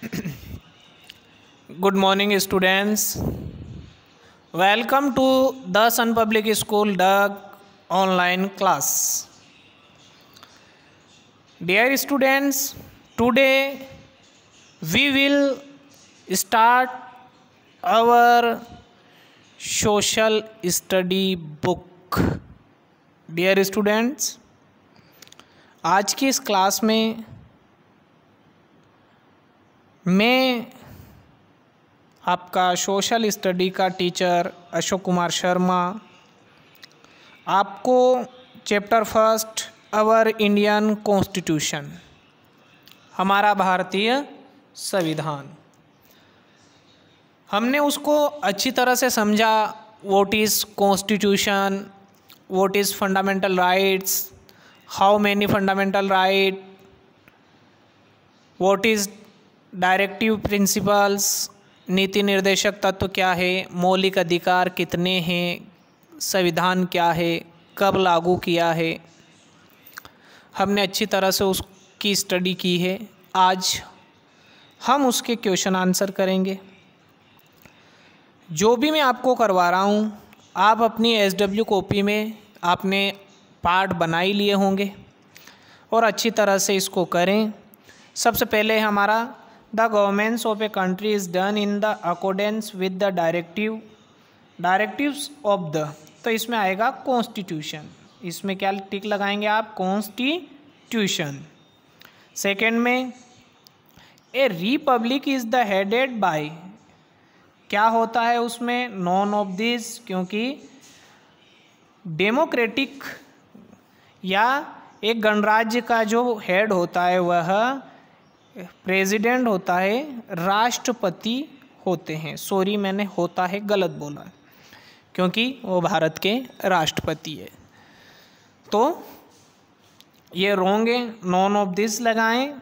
Good morning, students. Welcome to the Sun Public School Doug online class. Dear students, today we will start our social study book. Dear students, आज की इस class में मैं आपका social study का teacher Ashok Kumar Sharma आपको chapter first our Indian constitution, हमारा भारतीय संविधान, हमने उसको अच्छी तरह से समझा। What is constitution, what is fundamental rights, how many fundamental right, what is directive principles, नीति निर्देशक तत्व क्या है, मौलिक अधिकार कितने हैं, संविधान क्या है, कब लागू किया है, हमने अच्छी तरह से उसकी स्टडी की है। आज हम उसके क्वेश्चन आंसर करेंगे। जो भी मैं आपको करवा रहा हूँ, आप अपनी SW कॉपी में आपने पार्ट बना ही लिए होंगे और अच्छी तरह से इसको करें। सबसे पहले हमारा the governments of a country is done in the accordance with the directives of the, तो इसमें आएगा कॉन्स्टिट्यूशन। इसमें क्या टिक लगाएंगे आप, कॉन्स्टिट्यूशन। सेकेंड में ए Republic is the headed by, क्या होता है उसमें, नॉन ऑफ दिस, क्योंकि डेमोक्रेटिक या एक गणराज्य का जो हेड होता है वह प्रेसिडेंट होता है, राष्ट्रपति होते हैं। सॉरी, मैंने होता है गलत बोला, क्योंकि वो भारत के राष्ट्रपति है, तो ये रॉन्ग है। नॉन ऑफ दिस लगाएं।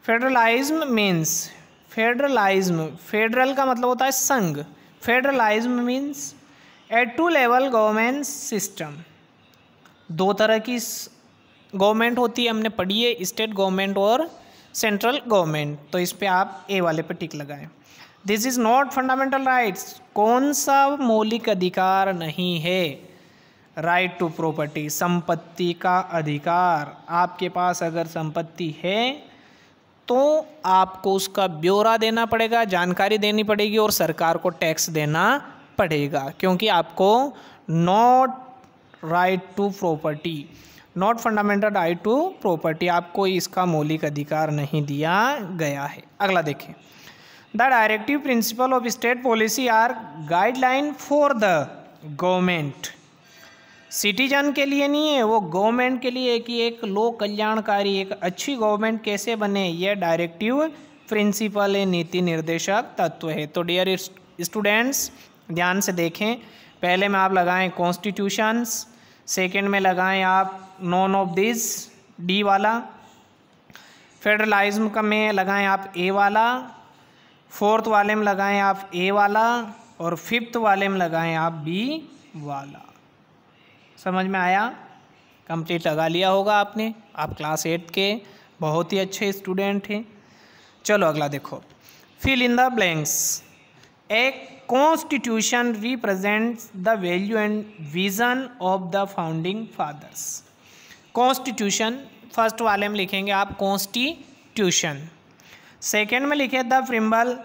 फेडरलाइज्म मीन्स, फेडरलाइज्म, फेडरल का मतलब होता है संघ, federalism means a two level government system. दो तरह की गवर्नमेंट होती है, हमने पढ़ी है, स्टेट गवर्नमेंट और सेंट्रल गवर्नमेंट, तो इस पे आप ए वाले पे टिक लगाएं। This is not fundamental rights, कौन सा मौलिक अधिकार नहीं है, राइट टू प्रॉपर्टी, संपत्ति का अधिकार। आपके पास अगर संपत्ति है तो आपको उसका ब्यौरा देना पड़ेगा, जानकारी देनी पड़ेगी और सरकार को टैक्स देना पड़ेगा, क्योंकि आपको not right to property, not fundamental right to property, आपको इसका मौलिक अधिकार नहीं दिया गया है। अगला देखें, the directive principle of state policy are guideline for the government. Citizen के लिए नहीं है, वो गवर्नमेंट के लिए कि एक लोक कल्याणकारी, एक अच्छी गवर्नमेंट कैसे बने, यह डायरेक्टिव प्रिंसिपल है, नीति निर्देशक तत्व है। तो डियर स्टूडेंट्स, ध्यान से देखें। पहले में आप लगाएं कॉन्स्टिट्यूशंस, सेकेंड में लगाएं आप नॉन ऑफ दिस, डी वाला। फेडरलाइज्म का में लगाएं आप ए वाला, फोर्थ वाले में लगाएं आप ए वाला, और फिफ्थ वाले में लगाएं आप बी वाला। समझ में आया? कंप्लीट लगा लिया होगा आपने। आप क्लास 8 के बहुत ही अच्छे स्टूडेंट हैं। चलो अगला देखो, फिल इन द ब्लैंक्स। एक constitution represents the value and vision of the founding fathers. Constitution first वाले में लिखेंगे आप कॉन्स्टिट्यूशन, सेकेंड में लिखे द प्रिम्बल।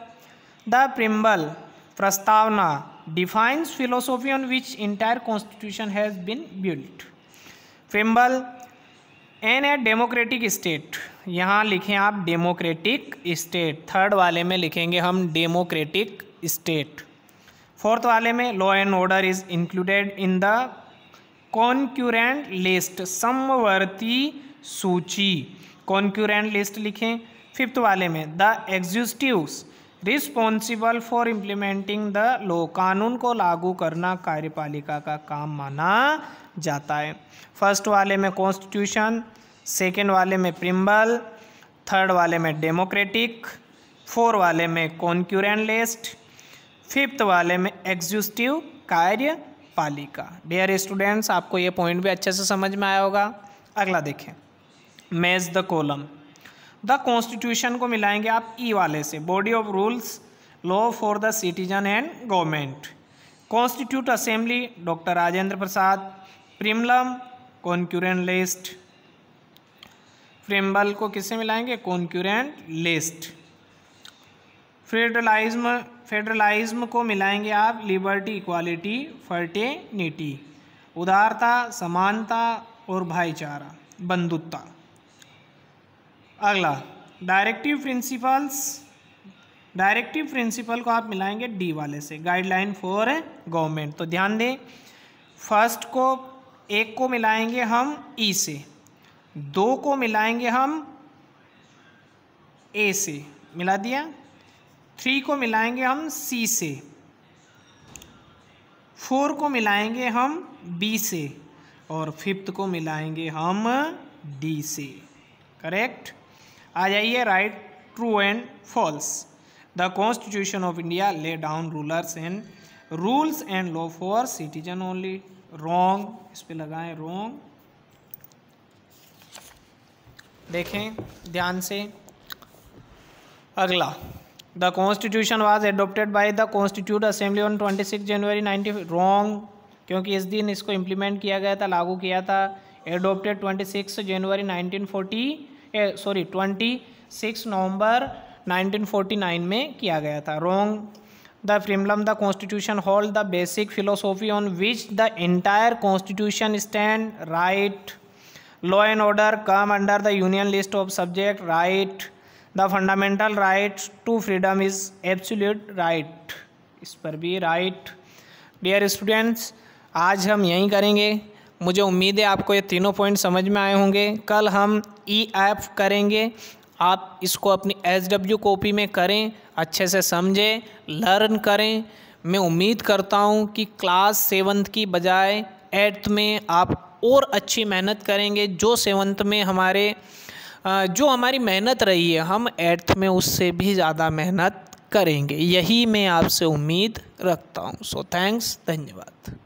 द प्रिम्बल प्रस्तावना defines philosophy on which entire constitution has been built. Preamble an a democratic state, यहाँ लिखें आप डेमोक्रेटिक स्टेट। थर्ड वाले में लिखेंगे हम डेमोक्रेटिक स्टेट। फोर्थ वाले में law and order is included in the concurrent list, समवर्ती सूची, कॉन्क्यूरेंट लिस्ट लिखें। फिफ्थ वाले में the executives responsible for implementing the law, कानून को लागू करना कार्यपालिका का काम माना जाता है। फर्स्ट वाले में कॉन्स्टिट्यूशन, सेकेंड वाले में प्रिम्बल, थर्ड वाले में डेमोक्रेटिक, फोर वाले में कॉन्क्यूरेंट लिस्ट, फिफ्थ वाले में एग्जीक्यूटिव कार्यपालिका। डियर स्टूडेंट्स, आपको ये पॉइंट भी अच्छे से समझ में आया होगा। अगला देखें, match the column. The constitution को मिलाएंगे आप ई वाले से, body of rules law for the citizen and government. Constitute assembly doctor Rajendra Prasad. Preamble concurrent list, preamble को किससे मिलाएंगे, कॉन्क्यूरेंट लिस्ट। फेडरलिज्म को मिलाएंगे आप लिबर्टी, इक्वालिटी, फर्टेनिटी। उदारता, समानता और भाईचारा, बंधुत्ता। अगला डायरेक्टिव प्रिंसिपल को आप मिलाएंगे डी वाले से, गाइडलाइन फॉर गवर्नमेंट। तो ध्यान दें, फर्स्ट को एक को मिलाएंगे हम ई से, दो को मिलाएंगे हम ए से, मिला दिया। 3 को मिलाएंगे हम सी से, 4 को मिलाएंगे हम बी से और 5th को मिलाएंगे हम डी से। करेक्ट। आ जाइए right, true and false. The constitution of India lay down rules and law for citizen only. Wrong, इस पे लगाएं रॉन्ग। देखें ध्यान से। अगला, the constitution was adopted by the constituent assembly on 26 January 19। Wrong, क्योंकि इस दिन इसको इम्प्लीमेंट किया गया था, लागू किया था। एडोप्टेड 26 जनवरी 26 नवंबर 1949 में किया गया था। Wrong. The preamble the constitution hold the basic philosophy on which the entire constitution stand. Right. Law and order come under the union list of subject. Right. The fundamental right to freedom is absolute. Right, इस पर भी right. Dear students, आज हम यहीं करेंगे। मुझे उम्मीद है आपको ये तीनों पॉइंट समझ में आए होंगे। कल हम EF करेंगे, आप इसको अपनी SW कॉपी में करें, अच्छे से समझें, लर्न करें। मैं उम्मीद करता हूँ कि क्लास 7th की बजाय 8th में आप और अच्छी मेहनत करेंगे। जो 7th में जो हमारी मेहनत रही है, हम 8th में उससे भी ज़्यादा मेहनत करेंगे। यही मैं आपसे उम्मीद रखता हूँ। सो थैंक्स, धन्यवाद।